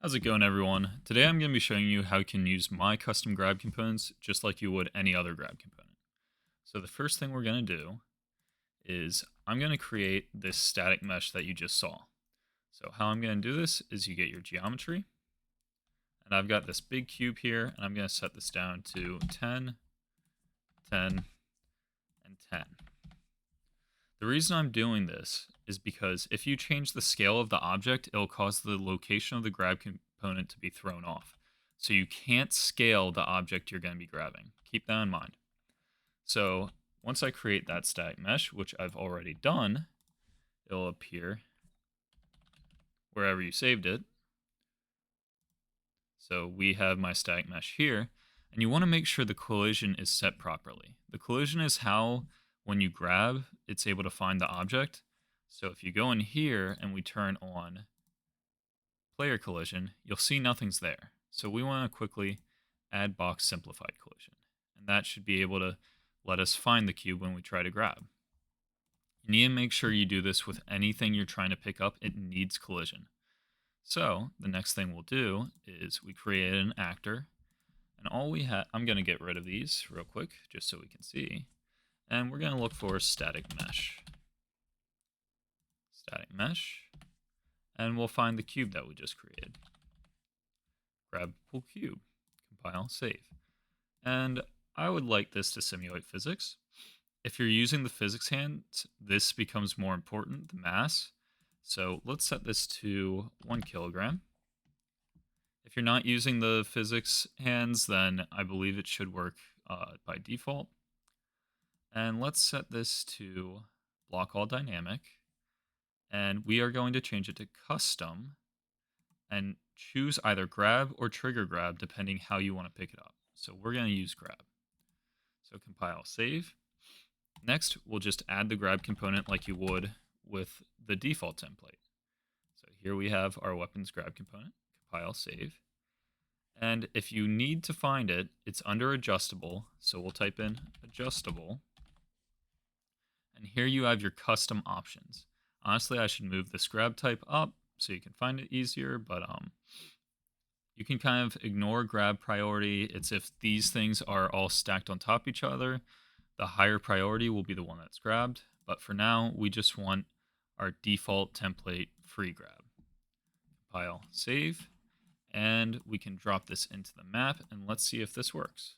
How's it going, everyone? Today I'm going to be showing you how you can use my custom grab components just like you would any other grab component. So the first thing we're going to do is I'm going to create this static mesh that you just saw. So how I'm going to do this is you get your geometry, and I've got this big cube here, and I'm going to set this down to 10, 10, and 10. The reason I'm doing this is because if you change the scale of the object, it'll cause the location of the grab component to be thrown off. So you can't scale the object you're going to be grabbing. Keep that in mind. So once I create that static mesh, which I've already done, it'll appear wherever you saved it. So we have my static mesh here, and you want to make sure the collision is set properly. The collision is how, when you grab, it's able to find the object. So if you go in here and we turn on player collision, you'll see nothing's there. So we want to quickly add box simplified collision, and that should be able to let us find the cube when we try to grab. You need to make sure you do this with anything you're trying to pick up. It needs collision. So the next thing we'll do is we create an actor, and all we have, I'm going to get rid of these real quick just so we can see, and we're going to look for static mesh. Static mesh, and we'll find the cube that we just created. Grab pull cube, compile, save. And I would like this to simulate physics. If you're using the physics hand, this becomes more important, the mass. So let's set this to 1 kilogram. If you're not using the physics hands, then I believe it should work by default. And let's set this to block all dynamic. And we are going to change it to custom and choose either grab or trigger grab depending how you want to pick it up. So we're going to use grab. So compile, save. Next, we'll just add the grab component like you would with the default template. So here we have our weapons grab component, compile, save. And if you need to find it, it's under adjustable. So we'll type in adjustable. And here you have your custom options. Honestly, I should move this grab type up so you can find it easier, but you can kind of ignore grab priority. It's if these things are all stacked on top of each other, the higher priority will be the one that's grabbed. But for now, we just want our default template free grab. Compile, save, and we can drop this into the map, and let's see if this works.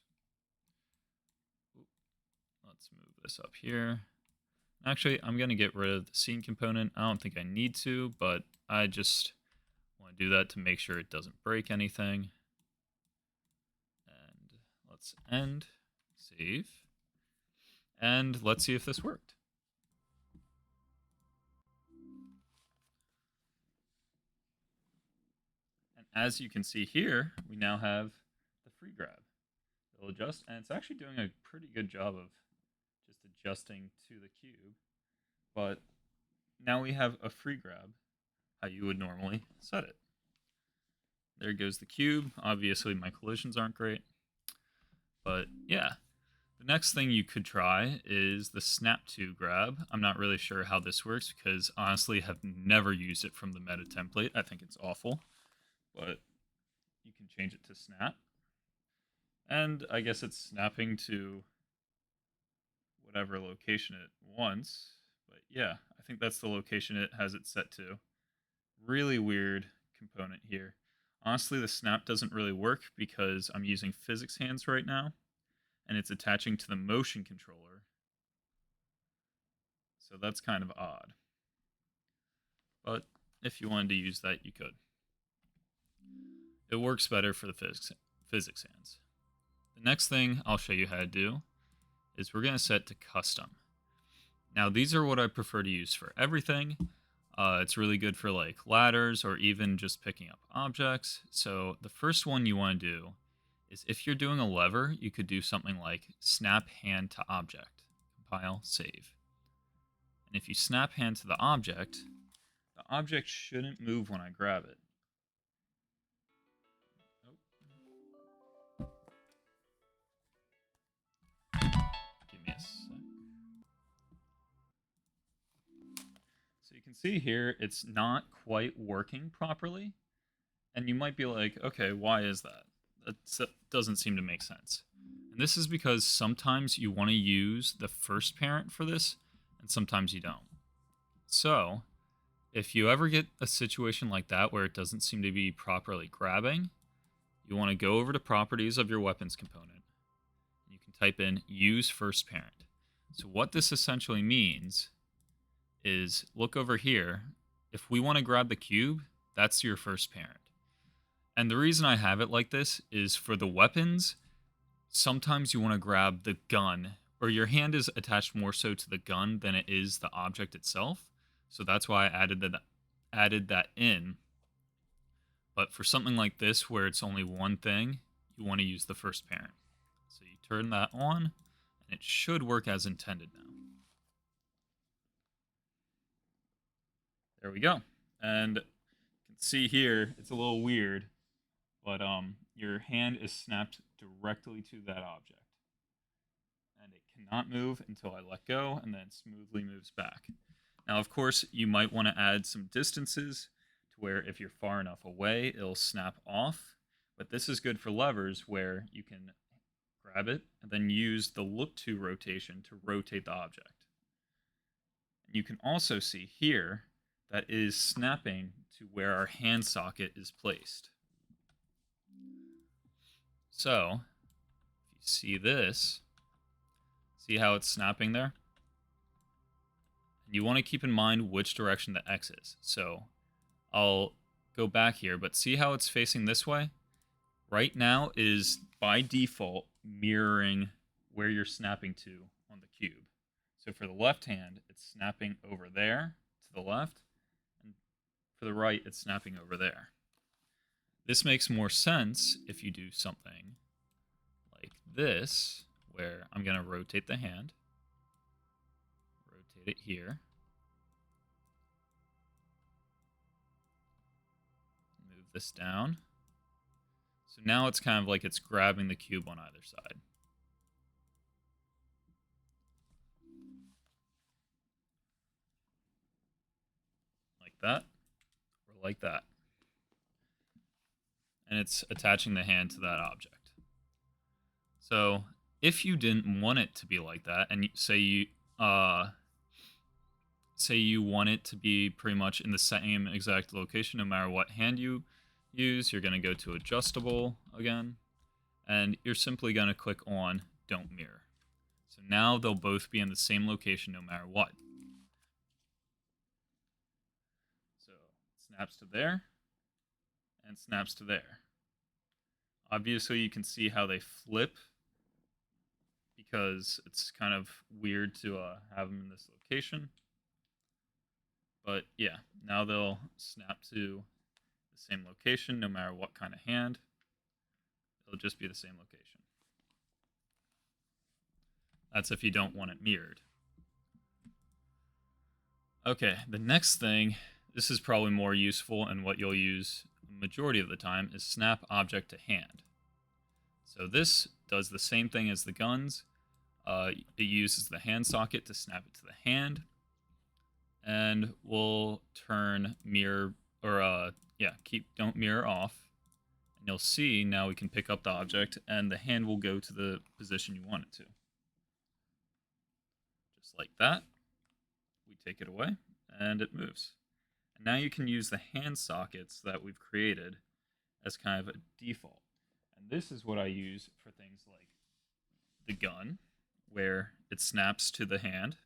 Let's move this up here. Actually, I'm going to get rid of the scene component. I don't think I need to, but I just want to do that to make sure it doesn't break anything. And let's end, save, and let's see if this worked. And as you can see here, we now have the free grab. It'll adjust, and it's actually doing a pretty good job of just adjusting to the cube. But now we have a free grab, how you would normally set it. There goes the cube. Obviously, my collisions aren't great. But yeah, the next thing you could try is the snap to grab. I'm not really sure how this works because honestly, have never used it from the meta template. I think it's awful, but you can change it to snap. And I guess it's snapping to whatever location it wants. But yeah, I think that's the location it has it set to. Really weird component here. Honestly, the snap doesn't really work because I'm using physics hands right now, and it's attaching to the motion controller. So that's kind of odd. But if you wanted to use that, you could. It works better for the physics hands. The next thing I'll show you how to do is we're going to set to custom. Now these are what I prefer to use for everything. It's really good for like ladders or even just picking up objects. So the first one you want to do is if you're doing a lever, you could do something like snap hand to object, compile, save. And if you snap hand to the object shouldn't move when I grab it. Give me a sec. So you can see here, it's not quite working properly. And you might be like, okay, why is that? That doesn't seem to make sense. And this is because sometimes you want to use the first parent for this, and sometimes you don't. So, if you ever get a situation like that where it doesn't seem to be properly grabbing, you want to go over to properties of your weapons component. You can type in use first parent. So what this essentially means is, look over here. If we want to grab the cube, that's your first parent. And the reason I have it like this is for the weapons, sometimes you want to grab the gun, or your hand is attached more so to the gun than it is the object itself. So that's why I added that in. But for something like this, where it's only one thing, you want to use the first parent. So you turn that on, and it should work as intended now. There we go. And you can see here, it's a little weird, but your hand is snapped directly to that object. And it cannot move until I let go, and then smoothly moves back. Now, of course, you might want to add some distances to where if you're far enough away, it'll snap off. But this is good for levers where you can grab it and then use the look to rotation to rotate the object. And you can also see here that is snapping to where our hand socket is placed. So, if you see this, see how it's snapping there? You want to keep in mind which direction the X is. So, I'll go back here, but see how it's facing this way? Right now is, by default, mirroring where you're snapping to on the cube. So for the left hand, it's snapping over there to the left, and for the right, it's snapping over there. This makes more sense if you do something like this, where I'm going to rotate the hand, rotate it here, move this down. So now it's kind of like it's grabbing the cube on either side. Like that, or like that. And it's attaching the hand to that object. So if you didn't want it to be like that, and say you want it to be pretty much in the same exact location no matter what hand you use, you're going to go to adjustable again, and you're simply going to click on don't mirror. So now they'll both be in the same location no matter what. So snaps to there and snaps to there. Obviously you can see how they flip because it's kind of weird to have them in this location. But yeah, now they'll snap to the same location no matter what kind of hand. It'll just be the same location. That's if you don't want it mirrored. Okay, the next thing, this is probably more useful and what you'll use the majority of the time, is snap object to hand. So this does the same thing as the guns. It uses the hand socket to snap it to the hand, and we'll turn mirror, or don't mirror off, and you'll see now we can pick up the object and the hand will go to the position you want it to. Just like that. We take it away and it moves. And now you can use the hand sockets that we've created as kind of a default. And this is what I use for things like the gun, where it snaps to the hand,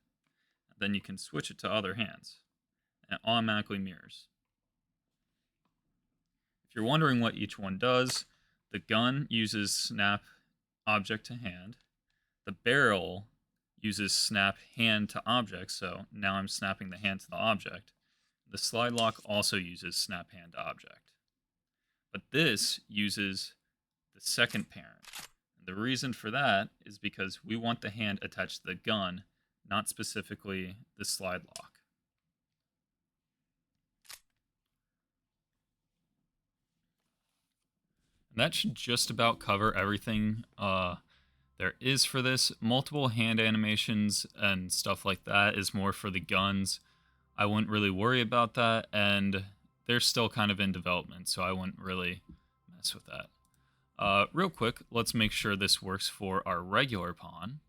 and then you can switch it to other hands, and it automatically mirrors. If you're wondering what each one does, the gun uses snap object to hand. The barrel uses snap hand to object, so now I'm snapping the hand to the object. The slide lock also uses snap hand to object. But this uses the second parent. The reason for that is because we want the hand attached to the gun, not specifically the slide lock. And that should just about cover everything there is for this. Multiple hand animations and stuff like that is more for the guns. I wouldn't really worry about that, and they're still kind of in development, so I wouldn't really mess with that. Real quick, let's make sure this works for our regular pawn.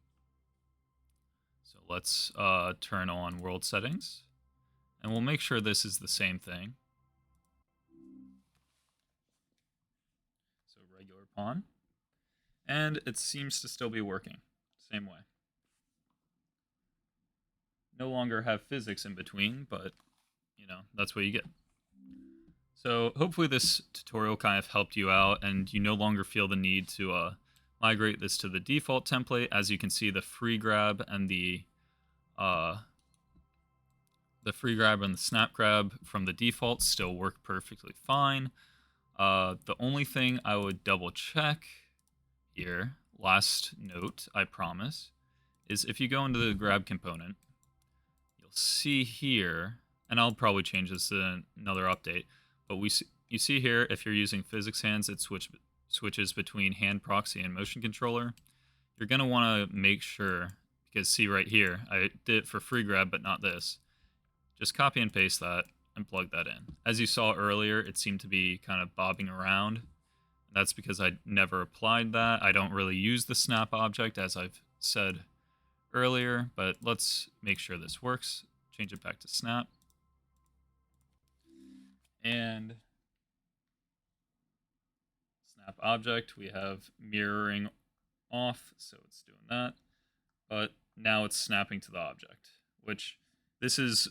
So let's turn on world settings, and we'll make sure this is the same thing. So regular pawn, and it seems to still be working, same way. No longer have physics in between, but you know, that's what you get. So hopefully this tutorial kind of helped you out and you no longer feel the need to migrate this to the default template. As you can see, the free grab and the snap grab from the default still work perfectly fine. The only thing I would double check here, last note, I promise, is if you go into the grab component, you'll see here, and I'll probably change this in another update, but you see here, if you're using physics hands, it switches between hand proxy and motion controller. You're going to want to make sure, because see right here, I did it for free grab, but not this. Just copy and paste that and plug that in. As you saw earlier, it seemed to be kind of bobbing around. That's because I never applied that. I don't really use the snap object, as I've said earlier, but let's make sure this works. Change it back to snap. And snap object, we have mirroring off, so it's doing that. But now it's snapping to the object, which this is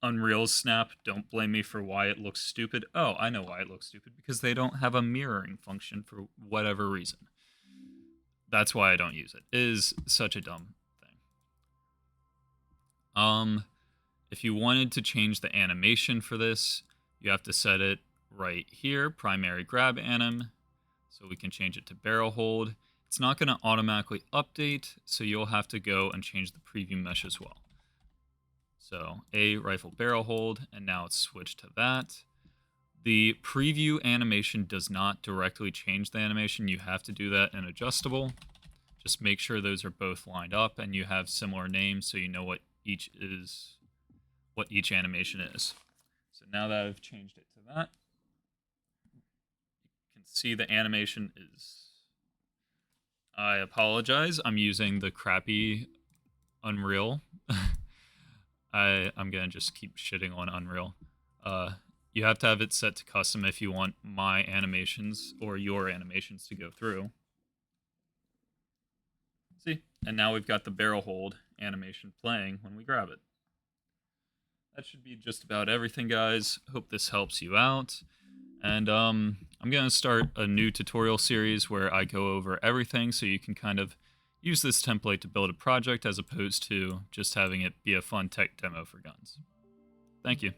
Unreal's snap. Don't blame me for why it looks stupid. Oh, I know why it looks stupid, because they don't have a mirroring function for whatever reason. That's why I don't use it. It is such a dumb thing. If you wanted to change the animation for this, you have to set it right here, primary grab anim, so we can change it to barrel hold. It's not going to automatically update, so you'll have to go and change the preview mesh as well. So A, rifle barrel hold, and now it's switched to that. The preview animation does not directly change the animation. You have to do that in adjustable. Just make sure those are both lined up and you have similar names so you know what each animation is. So now that I've changed it to that, you can see the animation is... I apologize, I'm using the crappy Unreal. I'm going to just keep shitting on Unreal. You have to have it set to custom if you want my animations or your animations to go through. See? And now we've got the barrel hold animation playing when we grab it. That should be just about everything, guys. Hope this helps you out. And I'm going to start a new tutorial series where I go over everything so you can kind of use this template to build a project as opposed to just having it be a fun tech demo for guns. Thank you.